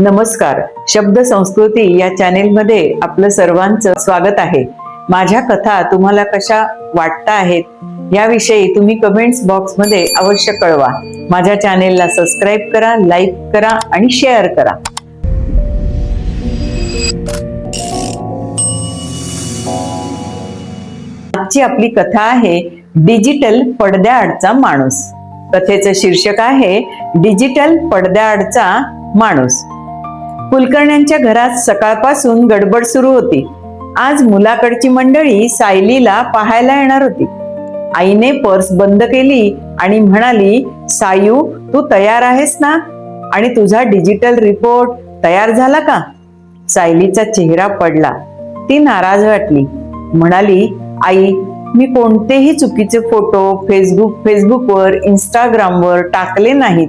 नमस्कार. शब्द संस्कृती या चॅनेलमध्ये आपलं सर्वांचं स्वागत आहे. माझ्या कथा तुम्हाला कशा वाटता आहेत याविषयी तुम्ही कमेंट्स बॉक्समध्ये अवश्य कळवा. माझ्या चॅनेलला सबस्क्राईब करा, लाईक करा आणि शेअर करा. आजची आपली कथा आहे डिजिटल पडद्याआडचा माणूस. कथेचं शीर्षक आहे डिजिटल पडद्याआडचा माणूस. कुलकर्ण्यांच्या घरात सकाळपासून गडबड सुरू होती. आज मुलाकडची मंडळी सायलीला पाहायला येणार होती. आईने पर्स बंद केली आणि म्हणाली, सायू, तू तयार आहेस ना? आणि तुझा डिजिटल रिपोर्ट तयार झाला का? सायलीचा चेहरा पडला. ती नाराज वाटली. म्हणाली, आई, मी कोणतेही चुकीचे फोटो फेसबुकवर, इंस्टाग्रामवर टाकले नाहीत.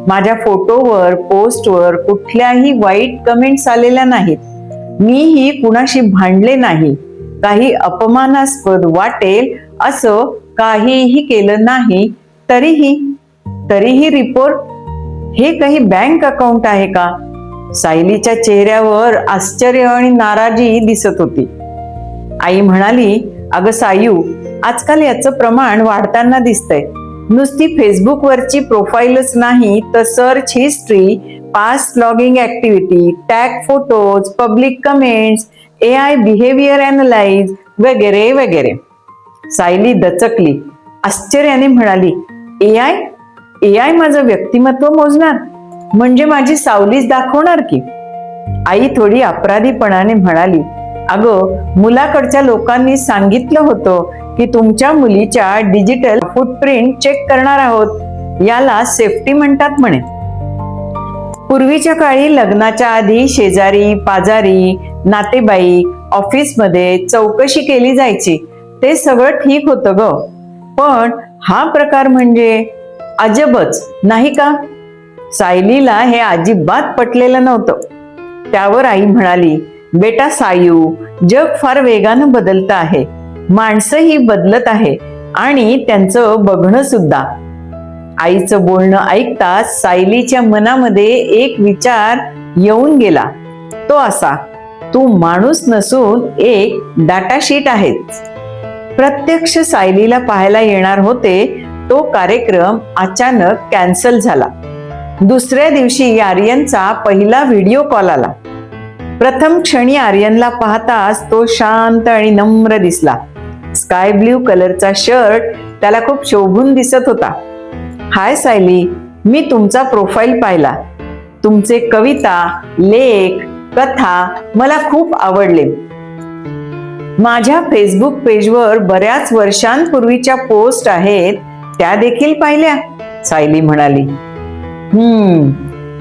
माझ्या फोटोवर, पोस्टवर कुठल्याही वाईट कमेंट्स आलेल्या नाहीत. मीही कुणाशी भांडले नाही. काही अपमानास्पद वाटेल असं काहीही केलं नाही. तरीही रिपोर्ट? हे काही बँक अकाउंट आहे का? सायलीच्या चेहऱ्यावर आश्चर्य आणि नाराजी दिसत होती. आई म्हणाली, अगं सायू, आजकाल याचं प्रमाण वाढताना दिसतंय. नुसती फेसबुकवरची प्रोफाईलच नाही तर search history, past logging activity, tag photos, public comments, AI behaviour analyse वगैरे वगैरे. सायली दचकली. आश्चर्याने म्हणाली, AI माझं व्यक्तिमत्व मोजणार? म्हणजे माझी सावलीच दाखवणार की? आई थोडी अपराधीपणाने म्हणाली, अगं, मुलाकडच्या लोकांनी सांगितलं होतं की तुमच्या मुलीच्या डिजिटल फुटप्रिंट चेक करणार आहोत. याला सेफ्टी म्हणतात म्हणे. पूर्वीच्या काळी लग्नाच्या आधी शेजारी पाजारी, नातेवाईक, ऑफिसमध्ये चौकशी केली जायची. ते सगळं ठीक होतं ग, पण हा प्रकार म्हणजे अजबच, नाही का? सायलीला हे अजिबात पटलेलं नव्हतं. त्यावर आई म्हणाली, बेटा सायू, जग फार वेगानं बदलतं आहे. माणसंही बदलत आहे आणि त्यांचं बघणं सुद्धा. आईचं बोलणं ऐकताच सायलीच्या मनामध्ये एक विचार येऊन गेला. तो असा, तू माणूस नसून एक डाटाशीट आहेस. प्रत्यक्ष सायलीला पाहायला येणार होते तो कार्यक्रम अचानक कॅन्सल झाला. दुसऱ्या दिवशी आर्यनचा पहिला व्हिडिओ कॉल आला. प्रथम क्षणी आर्यनला पाहताच तो शांत आणि नम्र दिसला. स्काय ब्ल्यू कलरचा शर्ट त्याला खूप शोभून दिसत होता. हाय सायली, मी तुमचा प्रोफाईल पाहिला. तुमचे कविता, लेख, कथा मला खूप आवडले. माझ्या फेसबुक पेजवर बऱ्याच वर्षांपूर्वीच्या पोस्ट आहेत, त्या देखील पाहिल्या, सायली म्हणाली.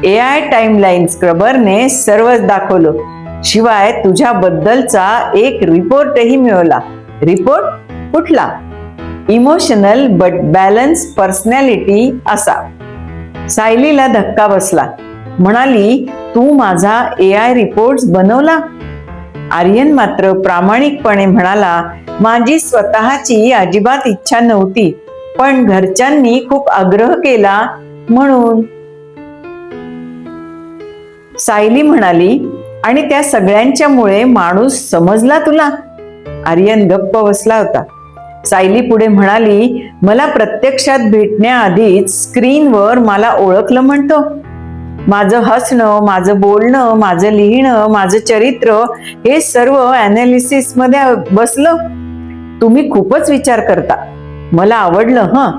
AI टाइमलाईन स्क्रबरने सर्वच दाखवलं. शिवाय तुझ्याबद्दलचा एक रिपोर्टही मिळवला. रिपोर्ट? कुठला? इमोशनल बट बॅलन्स पर्सनॅलिटी असा. सायलीला धक्का बसला. म्हणाली, तू माझा AI रिपोर्ट बनवला? आर्यन मात्र प्रामाणिकपणे म्हणाला, माझी स्वतःची अजिबात इच्छा नव्हती, पण घरच्यांनी खूप आग्रह केला म्हणून. सायली म्हणाली, आणि त्या सगळ्यांच्यामुळे माणूस समजला तुला? आर्यन गप्प बसला होता. सायली पुढे म्हणाली, मला प्रत्यक्षात भेटण्याआधीच स्क्रीनवर मला ओळखलं म्हणतो. माझं हसणं, माझं बोलणं, माझं लिहिणं, माझं चरित्र हे सर्व अनालिसिस मध्ये बसलं. तुम्ही खूपच विचार करता. मला आवडलं.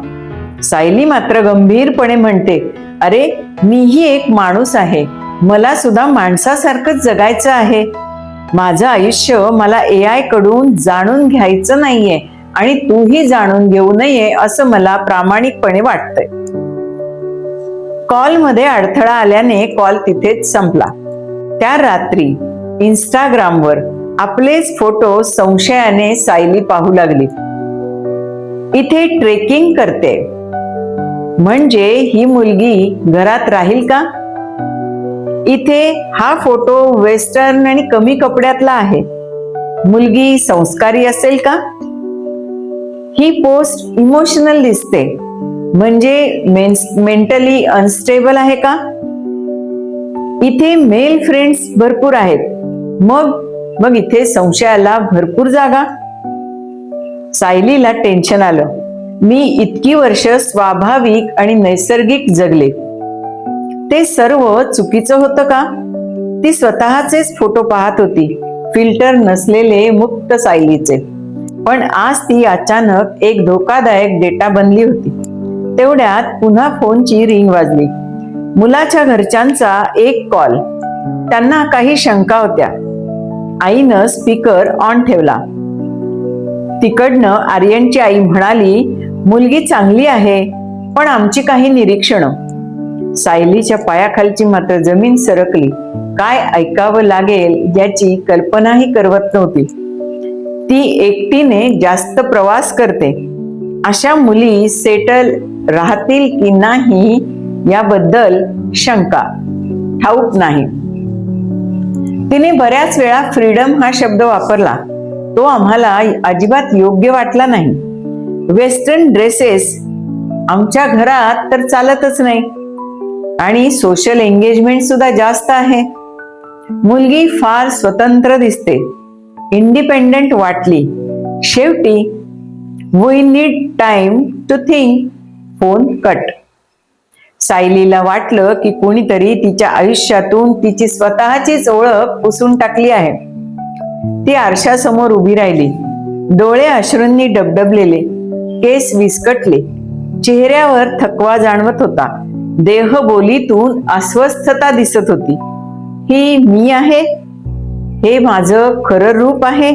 सायली मात्र गंभीरपणे म्हणते, अरे, मीही एक माणूस आहे. मला सुद्धा माणसासारखंच जगायचं आहे. माझं आयुष्य मला AI कडून जाणून घ्यायचं नाहीये आणि तूही जाणून घेऊ नये असं मला प्रामाणिकपणे वाटतंय. कॉलमध्ये अडथळा आल्याने कॉल तिथेच संपला. त्या रात्री इंस्टाग्रामवर आपलेच फोटो संशयाने सायली पाहू लागली. इथे ट्रेकिंग करते म्हणजे ही मुलगी घरात राहील का? इथे हा फोटो वेस्टर्न आणि कमी कपड्यातला आहे. मुलगी संस्कारी असेल का? ही पोस्ट इमोशनल दिसते म्हणजे मेंटली अनस्टेबल आहे का? इथे मेल फ्रेंड्स भरपूर आहेत, मग मग इथे संशयाला भरपूर जागा. सायलीला टेन्शन आलं. मी इतकी वर्ष स्वाभाविक आणि नैसर्गिक जगले, ते सर्व चुकीचं होतं का? ती स्वतःचेच फोटो पाहत होती, फिल्टर नसलेले मुक्त सायलीचे. पण आज ती अचानक एक धोकादायक डेटा बनली होती. तेवढ्यात पुन्हा फोनची रिंग वाजली. मुलाच्या घरच्यांचा एक कॉल. त्यांना काही शंका होत्या. आईनं स्पीकर ऑन ठेवला. तिकडनं आर्यनची आई म्हणाली, मुलगी चांगली आहे, पण आमची काही निरीक्षणं. सायलीच्या पायाखालची मात्र जमीन सरकली. काय ऐकावं लागेल याची कल्पनाही करवत नव्हती. ती एकटीने जास्त प्रवास करते. अशा मुली सेटल राहतील की नाही याबद्दल शंका. ठाऊक नाही. तिने बऱ्याच वेळा फ्रीडम हा शब्द वापरला. तो आम्हाला अजिबात योग्य वाटला नाही. वेस्टर्न ड्रेसेस आमच्या घरात तर चालतच नाही, आणि सोशल एंगेजमेंट सुद्धा जास्त आहे. मुलगी फार स्वतंत्र दिसते, इंडिपेंडेंट वाटली. शेवटी we need time to think. Phone cut. सायलीला वाटलं की कोणीतरी तिच्या आयुष्यातून तिची स्वतःचीच ओळख पुसून टाकली आहे. ती आरशासमोर उभी राहिली. डोळे अश्रूंनी डबडबलेले, केस विस्कटले, चेहऱ्यावर थकवा जाणवत होता. देहबोलीतून अस्वस्थता दिसत होती. ही मी आहे? हे माझं खरं रूप आहे?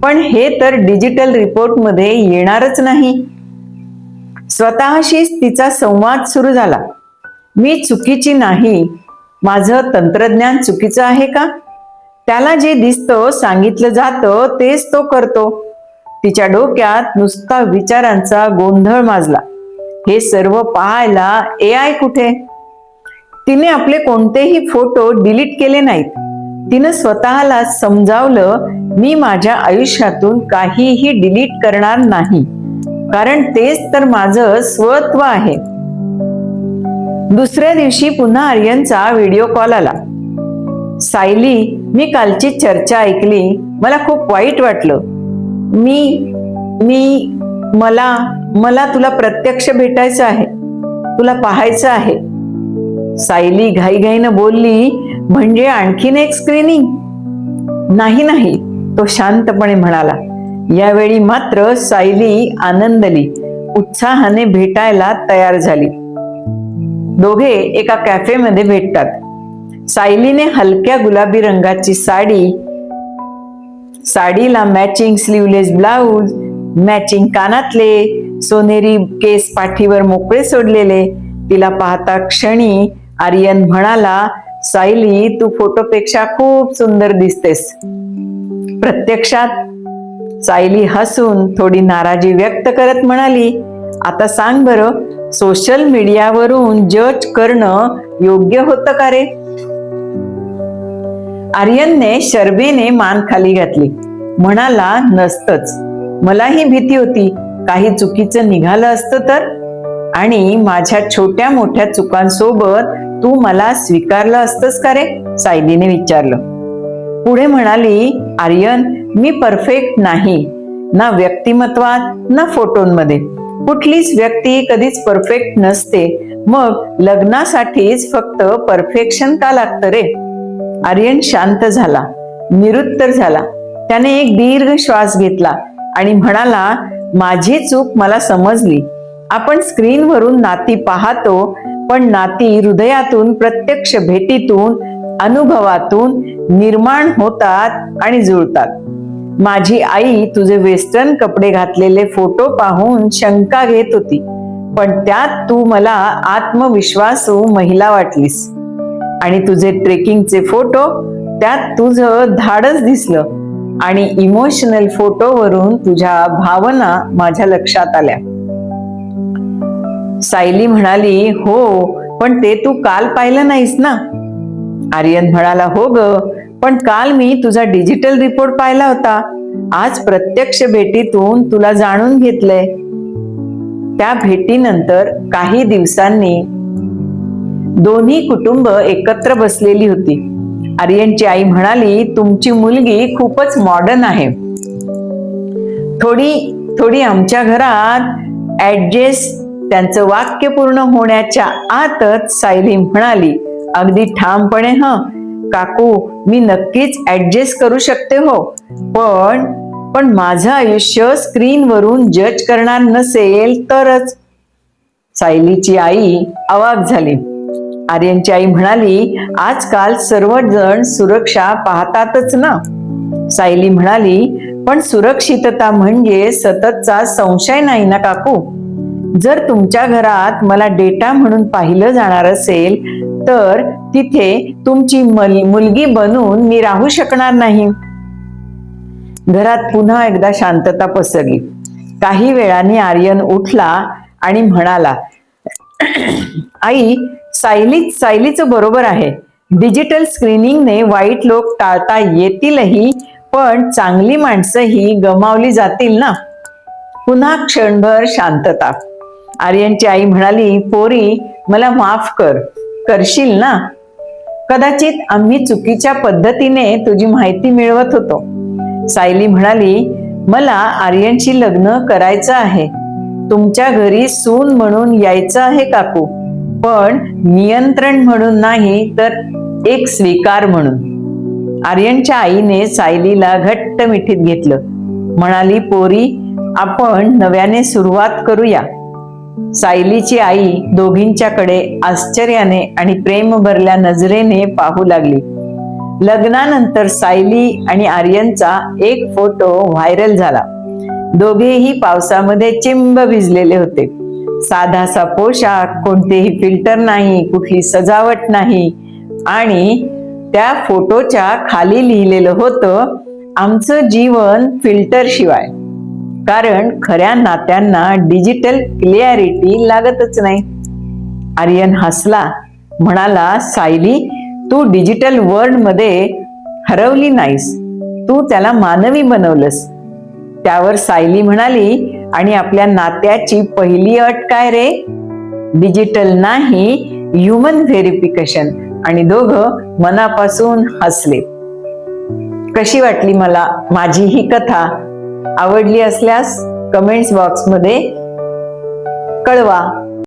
पण हे तर डिजिटल रिपोर्टमध्ये येणारच नाही. स्वतःशीच तिचा संवाद सुरू झाला. मी चुकीची नाही. माझं तंत्रज्ञान चुकीचं आहे का? त्याला जे दिसतं, सांगितलं जातं तेच तो करतो. तिच्या डोक्यात नुसता विचारांचा गोंधळ माजला. हे सर्व पाहायला AI कुठे? तिने आपले कोणतेही फोटो डिलीट केले नाहीत. तिनं स्वतःला समजावलं, मी माझ्या आयुष्यातून काहीही डिलीट करणार नाही, कारण तेच तर माझं स्वत्व आहे. दुसऱ्या दिवशी पुन्हा आर्यनचा व्हिडिओ कॉल आला. सायली, मी कालची चर्चा ऐकली. मला खूप वाईट वाटलं. मला तुला प्रत्यक्ष भेटायचं आहे, तुला पाहायचं आहे. सायली घाईघाईनं बोलली, म्हणजे आणखीन एक स्क्रीनिंग? नाही, तो शांतपणे म्हणाला. यावेळी मात्र सायली आनंदली, उत्साहाने भेटायला तयार झाली. दोघे एका कॅफेमध्ये भेटतात. सायलीने हलक्या गुलाबी रंगाची साडीला मॅचिंग स्लीवलेस ब्लाउज, मॅचिंग कानातले, सोनेरी केस पाठीवर मोकळे सोडलेले. तिला पाहता क्षणी आर्यन म्हणाला, सायली, तू फोटोपेक्षा खूप सुंदर दिसतेस. प्रत्यक्षात? सायली हसून थोडी नाराजी व्यक्त करत म्हणाली, आता सांग बरं, सोशल मीडियावरून जज करणं योग्य होतं का रे? आर्यनने शरमेने मान खाली घातली. म्हणाला, नसतंच. मलाही भीती होती, काही चुकीचं निघालं असतं तर. आणि माझ्या छोट्या मोठ्या चुकांसोबत तू मला स्वीकारलं असतंस का रे? सायलीने विचारलं. पुढे म्हणाली, आर्यन, मी परफेक्ट नाही, ना व्यक्तिमत्वात ना फोटोंमध्ये. कुठलीच व्यक्ती कधीच परफेक्ट नसते. मग लग्नासाठीच फक्त परफेक्शन का लागतं रे? आर्यन शांत झाला, निरुत्तर झाला. त्याने एक दीर्घ श्वास घेतला आणि म्हणाला, माझी चूक मला समजली. आपण स्क्रीनवरून नाती पाहतो, पण नाती हृदयातून, प्रत्यक्ष भेटीतून, अनुभवातून निर्माण होतात आणि जुळतात. माझी आई तुझे वेस्टर्न कपडे घातलेले फोटो पाहून शंका घेत होती, पण त्यात तू मला आत्मविश्वासू महिला वाटलीस. आणि तुझे ट्रेकिंगचे फोटो, त्यात तुझं धाडस दिसलं. आणि इमोशनल फोटोवरून तुझ्या भावना माझ्या लक्षात आल्या. सायली म्हणाली, हो, पण ते तू काल पाहिलं नाहीस ना? आर्यन म्हणाला, हो ग, पण काल मी तुझा डिजिटल रिपोर्ट पाहिला होता. आज प्रत्यक्ष भेटीतून तुला जाणून घेतलंय. त्या भेटीनंतर काही दिवसांनी दोन्ही कुटुंब एकत्र बसलेली होती. आर्यनची आई म्हणाली, तुमची मुलगी खूपच मॉडर्न आहे. थोडी आमच्या घरात ऍडजस्ट. त्यांचं वाक्य पूर्ण होण्याच्या आतच सायली म्हणाली, अगदी ठामपणे, काकू, मी नक्कीच ऍडजस्ट करू शकते हो, पण माझं आयुष्य स्क्रीनवरून जज करणार नसेल तरच. सायलीची आई अवाक झाली. आर्यनची आई म्हणाली, आजकाल सर्वजण सुरक्षा पाहतातच ना. सायली म्हणाली, पण सुरक्षितता म्हणजे सततचा संशय नाही ना काकू. जर तुमच्या घरात मला डेटा म्हणून पाहिलं जाणार असेल तर तिथे तुमची मुलगी बनून मी राहू शकणार नाही. घरात पुन्हा एकदा शांतता पसरली. काही वेळाने आर्यन उठला आणि म्हणाला, आई, सायलीचं बरोबर आहे. डिजिटल स्क्रीनिंगने वाईट लोक टाळता येतीलही, पण चांगली माणसंही गमावली जातील ना. पुन्हा क्षणभर शांतता. आर्यनची आई म्हणाली, पोरी, मला माफ करशील ना. कदाचित आम्ही चुकीच्या पद्धतीने तुझी माहिती मिळवत होतो. सायली म्हणाली, मला आर्यनशी लग्न करायचं आहे. तुमच्या घरी सून म्हणून यायचं आहे काकू, पण नियंत्रण म्हणून नाही, तर एक स्वीकार म्हणून. आर्यनच्या आईने सायलीला घट्ट मिठीत घेतलं. म्हणाली, पोरी, आपण नव्याने सुरुवात करूया. सायलीची आई दोघींच्याकडे आश्चर्याने आणि प्रेम भरल्या नजरेने पाहू लागली. लग्नानंतर सायली आणि आर्यनचा एक फोटो व्हायरल झाला. दोघेही पावसामध्ये चिंब भिजलेले होते. साधासा पोशाख, कोणतेही फिल्टर नाही, कुठली सजावट नाही, आणि त्या फोटोच्या खाली लिहिलेलं होतं, आमचं जीवन फिल्टर शिवाय. कारण खऱ्या नात्यांना डिजिटल क्लिअरिटी लागतच नाही. आर्यन हसला, म्हणाला, सायली, तू डिजिटल वर्ल्ड मध्ये हरवली नाहीस, तू त्याला मानवी बनवलंस. त्यावर सायली म्हणाली, आणि आपल्या नात्याची पहिली अट काय रे? डिजिटल नाही, ह्युमन व्हेरिफिकेशन. आणि दोघं मनापासून हसले. कशी वाटली मला माझी ही कथा? आवडली असल्यास कमेंट्स बॉक्समध्ये कळवा.